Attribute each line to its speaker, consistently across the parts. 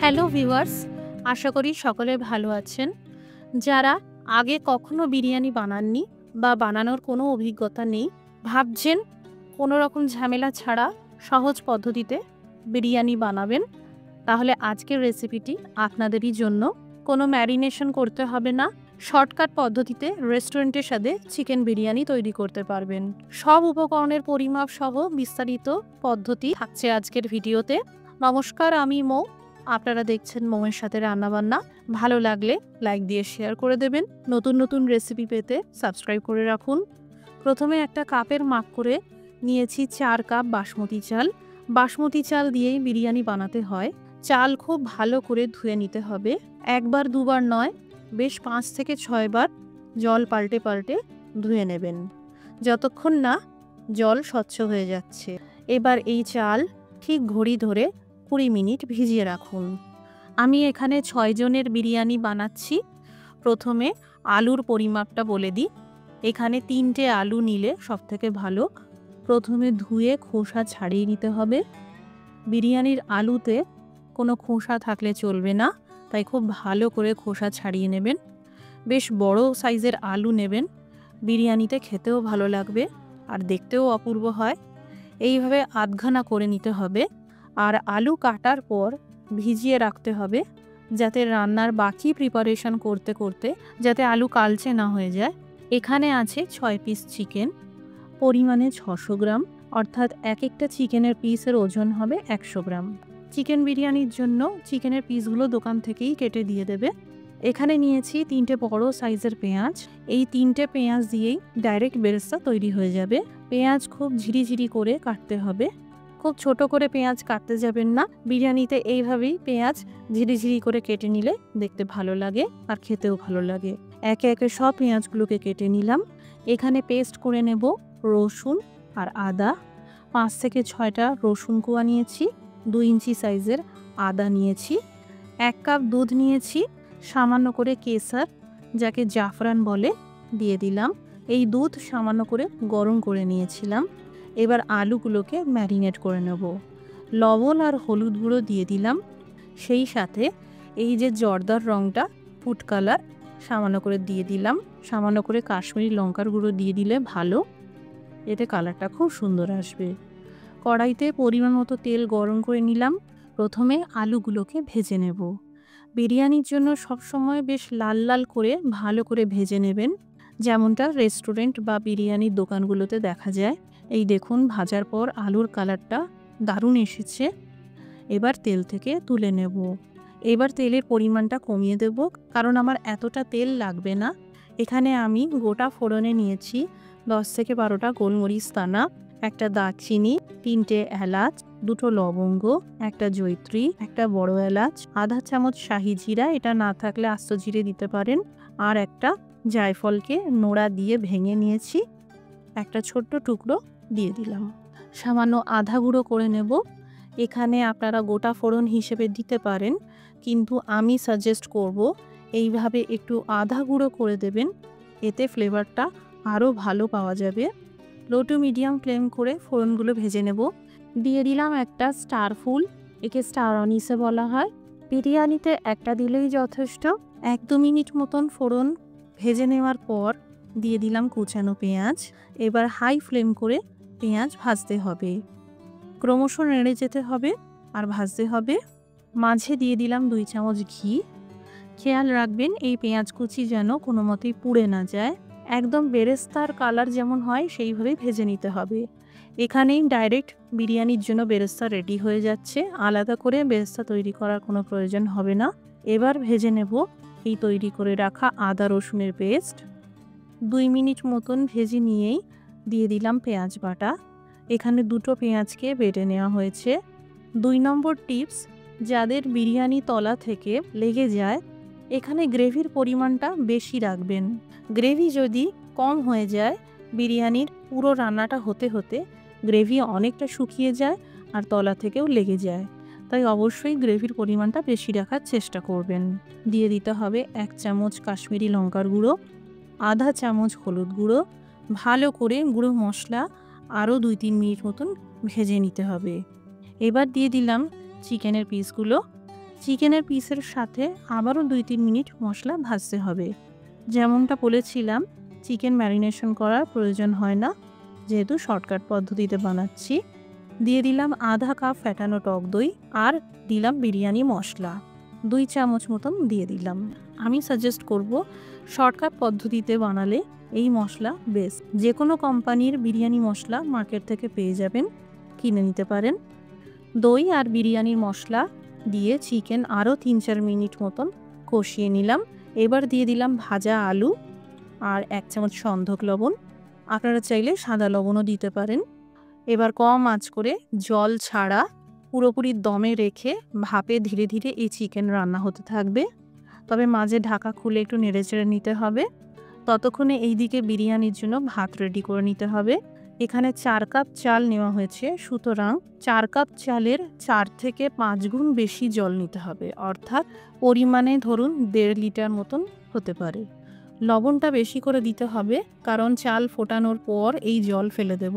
Speaker 1: Hello viewers, আশা করি সকলে ভালো আছেন। যারা আগে কখনো বিরিয়ানি বানাননি বা বানানোর কোনো অভিজ্ঞতা নেই, ভাবছেন কোনো রকম ঝামেলা ছাড়া সহজ পদ্ধতিতে বিরিয়ানি বানাবেন, তাহলে আজকের রেসিপিটি আপনাদেরই জন্য। কোনো ম্যারিনেশন করতে হবে না, শর্টকাট পদ্ধতিতে রেস্টুরেন্টের স্বাদে চিকেন বিরিয়ানি তৈরি করতে পারবেন। সব উপকরণের পরিমাপ সহ বিস্তারিত পদ্ধতি থাকছে আজকের ভিডিওতে। নমস্কার, আমি মৌ। আপনারা দেখছেন মৌয়ের সাথে রান্নাবান্না। ভালো লাগলে লাইক দিয়ে শেয়ার করে দেবেন। নতুন নতুন রেসিপি পেতে সাবস্ক্রাইব করে রাখুন। প্রথমে একটা কাপের মাপ করে নিয়েছি 4 কাপ বাসমতি চাল। বাসমতি চাল দিয়েই বিরিয়ানি বানাতে হয়। চাল খুব ভালো করে ধুয়ে নিতে হবে, একবার দুবার নয়, বেশ 5 থেকে 6 বার জল পাল্টে পাল্টে ধুয়ে নেবেন, যতক্ষণ না জল স্বচ্ছ হয়ে যাচ্ছে। এবার এই চাল ঠিক ঘড়ি ধরে 20 মিনিট ভিজিয়ে রাখুন। আমি এখানে 6 জনের বিরিয়ানি বানাচ্ছি। প্রথমে আলুর পরিমাপটা বলে দিই। এখানে 3টে আলু নিলে সবথেকে ভালো। প্রথমে ধুয়ে খোসা ছাড়িয়ে নিতে হবে। বিরিয়ানির আলুতে কোনো খোসা থাকলে চলবে না, তাই খুব ভালো করে খোসা ছাড়িয়ে নেবেন। বেশ বড় সাইজের আলু নেবেন, বিরিয়ানিতে খেতেও ভালো লাগবে আর দেখতেও অপূর্ব হয়। এইভাবে আধখানা করে নিতে হবে। আর আলু কাটার পর ভিজিয়ে রাখতে হবে, যাতে রান্নার বাকি প্রিপারেশন করতে করতে যাতে আলু কালচে না হয়ে যায়। এখানে আছে 6 পিস চিকেন, পরিমাণে 600 গ্রাম, অর্থাৎ এক একটা চিকেনের পিসের ওজন হবে 100 গ্রাম। চিকেন বিরিয়ানির জন্য চিকেনের পিসগুলো দোকান থেকেই কেটে দিয়ে দেবে। এখানে নিয়েছি 3টে বড় সাইজের পেঁয়াজ। এই 3টে পেঁয়াজ দিয়েই ডাইরেক্ট বেরেস্তা তৈরি হয়ে যাবে। পেঁয়াজ খুব ঝিরিঝিরি করে কাটতে হবে, খুব ছোট করে পেঁয়াজ কাটতে যাবেন না। বিরিয়ানিতে এইভাবেই পেঁয়াজ ঝিরিঝিরি করে কেটে নিলে দেখতে ভালো লাগে আর খেতেও ভালো লাগে। একে একে সব পেঁয়াজগুলোকে কেটে নিলাম। এখানে পেস্ট করে নেব রসুন আর আদা। 5 থেকে 6টা রসুন কোয়া নিয়েছি, 2 ইঞ্চি সাইজের আদা নিয়েছি, 1 কাপ দুধ নিয়েছি, সামান্য করে কেসার, যাকে জাফরান বলে, দিয়ে দিলাম। এই দুধ সামান্য করে গরম করে নিয়েছিলাম। এবার আলুগুলোকে ম্যারিনেট করে নেব। লবণ আর হলুদ গুঁড়ো দিয়ে দিলাম। সেই সাথে এই যে জর্দার রঙটা, ফুড কালার, সামান্য করে দিয়ে দিলাম। সামান্য করে কাশ্মীরি লঙ্কার গুঁড়ো দিয়ে দিলে ভালো, এতে কালারটা খুব সুন্দর আসবে। কড়াইতে পরিমাণ মতো তেল গরম করে নিলাম। প্রথমে আলুগুলোকে ভেজে নেব। বিরিয়ানির জন্য সবসময় বেশ লাল লাল করে ভালো করে ভেজে নেবেন, যেমনটা রেস্টুরেন্ট বা বিরিয়ানির দোকানগুলোতে দেখা যায়। এই দেখুন, ভাজার পর আলুর কালারটা দারুণ এসেছে। এবার তেল থেকে তুলে নেব। এবার তেলের পরিমাণটা কমিয়ে দেব, কারণ আমার এতটা তেল লাগবে না। এখানে আমি গোটা ফোড়নে নিয়েছি 10 থেকে 12টা গোলমরিচ দানা, একটা দারচিনি, 3টে এলাচ, 2টো লবঙ্গ, একটা জয়িত্রী, একটা বড় এলাচ, আধা চামচ শাহি জিরা, এটা না থাকলে আস্ত জিরে দিতে পারেন, আর একটা জায়ফলকে নোড়া দিয়ে ভেঙে নিয়েছি, একটা ছোট্ট টুকরো দিয়ে দিলাম। সামান্য আধা গুঁড়ো করে নেব। এখানে আপনারা গোটা ফোড়ন হিসেবে দিতে পারেন, কিন্তু আমি সাজেস্ট করব এইভাবে একটু আধা গুঁড়ো করে দেবেন, এতে ফ্লেভারটা আরও ভালো পাওয়া যাবে। লো টু মিডিয়াম ফ্লেম করে ফোড়নগুলো ভেজে নেব। দিয়ে দিলাম একটা স্টার ফুল, একে স্টার অনিসে বলা হয়। বিরিয়ানিতে একটা দিলেই যথেষ্ট। 1-2 মিনিট মতন ফোড়ন ভেজে নেওয়ার পর দিয়ে দিলাম কুচানো পেঁয়াজ। এবার হাই ফ্লেম করে পেঁয়াজ ভাজতে হবে, ক্রমশ নেড়ে যেতে হবে আর ভাজতে হবে। মাঝে দিয়ে দিলাম 2 চামচ ঘি। খেয়াল রাখবেন এই পেঁয়াজ কুচি যেন কোনো মতেই পুড়ে না যায়। একদম বেরেস্তার কালার যেমন হয় সেইভাবে ভেজে নিতে হবে। এখানেই ডাইরেক্ট বিরিয়ানির জন্য বেরেস্তা রেডি হয়ে যাচ্ছে, আলাদা করে বেরেস্তা তৈরি করার কোনো প্রয়োজন হবে না। এবার ভেজে নেব এই তৈরি করে রাখা আদা রসুনের পেস্ট। 2 মিনিট মতন ভেজে নিয়েই দিয়ে দিলাম পেঁয়াজ বাটা। এখানে 2টো পেঁয়াজকে বেটে নেওয়া হয়েছে। 2 নম্বর টিপস, যাদের বিরিয়ানি তলা থেকে লেগে যায়, এখানে গ্রেভির পরিমাণটা বেশি রাখবেন। গ্রেভি যদি কম হয়ে যায়, বিরিয়ানির পুরো রান্নাটা হতে হতে গ্রেভি অনেকটা শুকিয়ে যায় আর তলা থেকেও লেগে যায়। তাই অবশ্যই গ্রেভির পরিমাণটা বেশি রাখার চেষ্টা করবেন। দিয়ে দিতে হবে 1 চামচ কাশ্মীরি লঙ্কার গুঁড়ো, আধা চামচ হলুদ গুঁড়ো। ভালো করে গুঁড়ো মশলা আরও 2-3 মিনিট মতন ভেজে নিতে হবে। এবার দিয়ে দিলাম চিকেনের পিসগুলো। চিকেনের পিসের সাথে আবারও 2-3 মিনিট মশলা ভাজতে হবে। যেমনটা বলেছিলাম, চিকেন ম্যারিনেশন করার প্রয়োজন হয় না, যেহেতু শর্টকাট পদ্ধতিতে বানাচ্ছি। দিয়ে দিলাম আধা কাপ ফ্যাটানো টক দই, আর দিলাম বিরিয়ানি মশলা 2 চামচ মতন দিয়ে দিলাম। আমি সাজেস্ট করব শর্টকাট পদ্ধতিতে বানালে এই মশলা বেস্ট। যে কোনো কোম্পানির বিরিয়ানি মশলা মার্কেট থেকে পেয়ে যাবেন, কিনে নিতে পারেন। দই আর বিরিয়ানির মশলা দিয়ে চিকেন আরও 3-4 মিনিট মতন কষিয়ে নিলাম। এবার দিয়ে দিলাম ভাজা আলু আর 1 চামচ সন্ধক লবণ। আপনারা চাইলে সাদা লবণও দিতে পারেন। এবার কম আঁচ করে জল ছাড়া পুরোপুরি দমে রেখে ভাপে ধীরে ধীরে এই চিকেন রান্না হতে থাকবে। তবে মাঝে ঢাকা খুলে একটু নেড়েচেড়ে নিতে হবে। ততক্ষণে এই দিকে বিরিয়ানির জন্য ভাত রেডি করে নিতে হবে। এখানে 4 কাপ চাল নেওয়া হয়েছে, সুতরাং 4 কাপ চালের 4 থেকে 5 গুণ বেশি জল নিতে হবে, অর্থাৎ পরিমাণে ধরুন 1.5 লিটার মতন হতে পারে। লবণটা বেশি করে দিতে হবে, কারণ চাল ফোটানোর পর এই জল ফেলে দেব,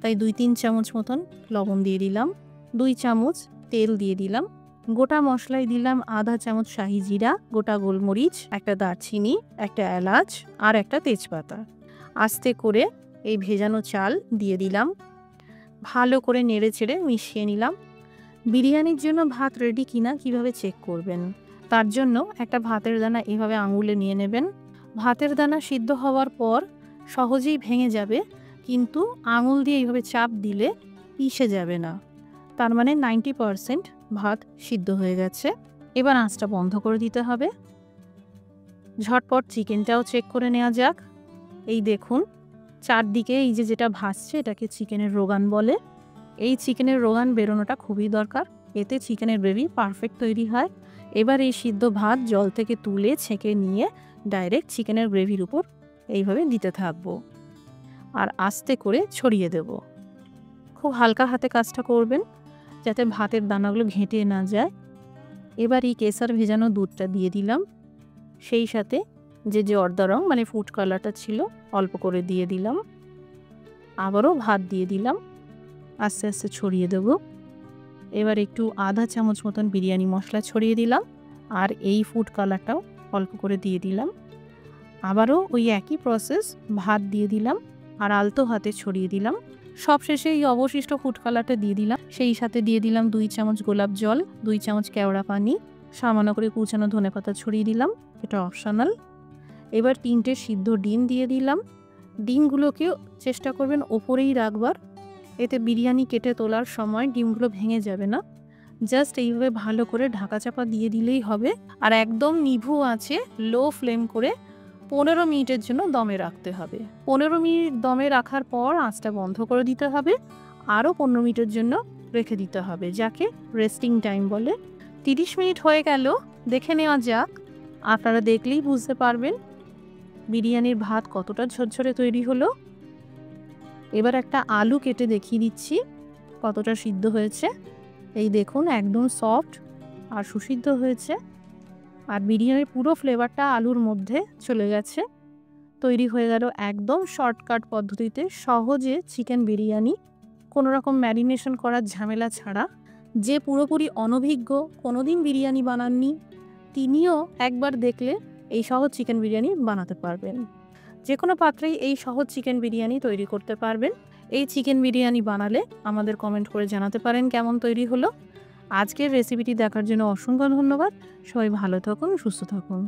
Speaker 1: তাই 2-3 চামচ মতন লবণ দিয়ে দিলাম। 2 চামচ তেল দিয়ে দিলাম। গোটা মশলায় দিলাম আধা চামচ শাহি জিরা, গোটা গোলমরিচ, একটা দারচিনি, একটা এলাচ আর একটা তেজপাতা। আস্তে করে এই ভেজানো চাল দিয়ে দিলাম। ভালো করে নেড়ে চেড়ে মিশিয়ে নিলাম। বিরিয়ানির জন্য ভাত রেডি কিনা কিভাবে চেক করবেন, তার জন্য একটা ভাতের দানা এভাবে আঙুলে নিয়ে নেবেন। ভাতের দানা সিদ্ধ হওয়ার পর সহজেই ভেঙে যাবে, কিন্তু আঙুল দিয়ে এইভাবে চাপ দিলে পিষে যাবে না, তার মানে 90% ভাত সিদ্ধ হয়ে গেছে। এবার আঁচটা বন্ধ করে দিতে হবে। ঝটপট চিকেনটাও চেক করে নেওয়া যাক। এই দেখুন, চারদিকে এই যেটা ভাসছে এটাকে চিকেনের রোগান বলে। এই চিকেনের রোগান বেরোনোটা খুবই দরকার, এতে চিকেনের গ্রেভি পারফেক্ট তৈরি হয়। এবার এই সিদ্ধ ভাত জল থেকে তুলে ছেঁকে নিয়ে ডাইরেক্ট চিকেনের গ্রেভির উপর এইভাবে দিতে থাকবো, আর আস্তে করে ছড়িয়ে দেব। খুব হালকা হাতে কাজটা করবেন, যাতে ভাতের দানাগুলো ঘেঁটে না যায়। এবার এই কেসার ভেজানো দুধটা দিয়ে দিলাম, সেই সাথে যে জর্দা রং মানে ফুড কালারটা ছিল অল্প করে দিয়ে দিলাম। আবারও ভাত দিয়ে দিলাম, আস্তে আস্তে ছড়িয়ে দেব। এবার একটু আধা চামচ মতন বিরিয়ানি মশলা ছড়িয়ে দিলাম, আর এই ফুড কালারটাও অল্প করে দিয়ে দিলাম। আবারও ওই একই প্রসেস, ভাত দিয়ে দিলাম আর আলতো হাতে ছড়িয়ে দিলাম। সবশেষে এই অবশিষ্ট ফুড কালারটা দিয়ে দিলাম, সেই সাথে দিয়ে দিলাম 2 চামচ গোলাপ জল, 2 চামচ কেওড়া পানি, সামান্য করে কুচানো ধনেপাতা ছড়িয়ে দিলাম, এটা অপশনাল। এবার 3টে সিদ্ধ ডিম দিয়ে দিলাম। ডিমগুলোকেও চেষ্টা করবেন ওপরেই রাখবার, এতে বিরিয়ানি কেটে তোলার সময় ডিমগুলো ভেঙে যাবে না। জাস্ট এইভাবে ভালো করে ঢাকা চাপা দিয়ে দিলেই হবে, আর একদম নিভু আছে লো ফ্লেম করে 15 মিনিটের জন্য দমে রাখতে হবে। 15 মিনিট দমে রাখার পর আঁচটা বন্ধ করে দিতে হবে, আরও 15 মিনিটের জন্য রেখে দিতে হবে, যাকে রেস্টিং টাইম বলে। 30 মিনিট হয়ে গেল, দেখে নেওয়া যাক। আপনারা দেখলেই বুঝতে পারবেন বিরিয়ানির ভাত কতটা ঝরঝরে তৈরি হলো। এবার একটা আলু কেটে দেখিয়ে দিচ্ছি কতটা সিদ্ধ হয়েছে। এই দেখুন, একদম সফট আর সুসিদ্ধ হয়েছে, আর বিরিয়ানির পুরো ফ্লেভারটা আলুর মধ্যে চলে গেছে। তৈরি হয়ে গেল একদম শর্টকাট পদ্ধতিতে সহজে চিকেন বিরিয়ানি, কোনো রকম ম্যারিনেশন করার ঝামেলা ছাড়া। যে পুরোপুরি অনভিজ্ঞ, কোনোদিন বিরিয়ানি বানাননি, তিনিও একবার দেখলে এই সহজ চিকেন বিরিয়ানি বানাতে পারবেন। যে কোনো পাত্রেই এই সহজ চিকেন বিরিয়ানি তৈরি করতে পারবেন। এই চিকেন বিরিয়ানি বানালে আমাদের কমেন্ট করে জানাতে পারেন কেমন তৈরি হলো। আজকের রেসিপিটি দেখার জন্য অসংখ্য ধন্যবাদ। সবাই ভালো থাকুন, সুস্থ থাকুন।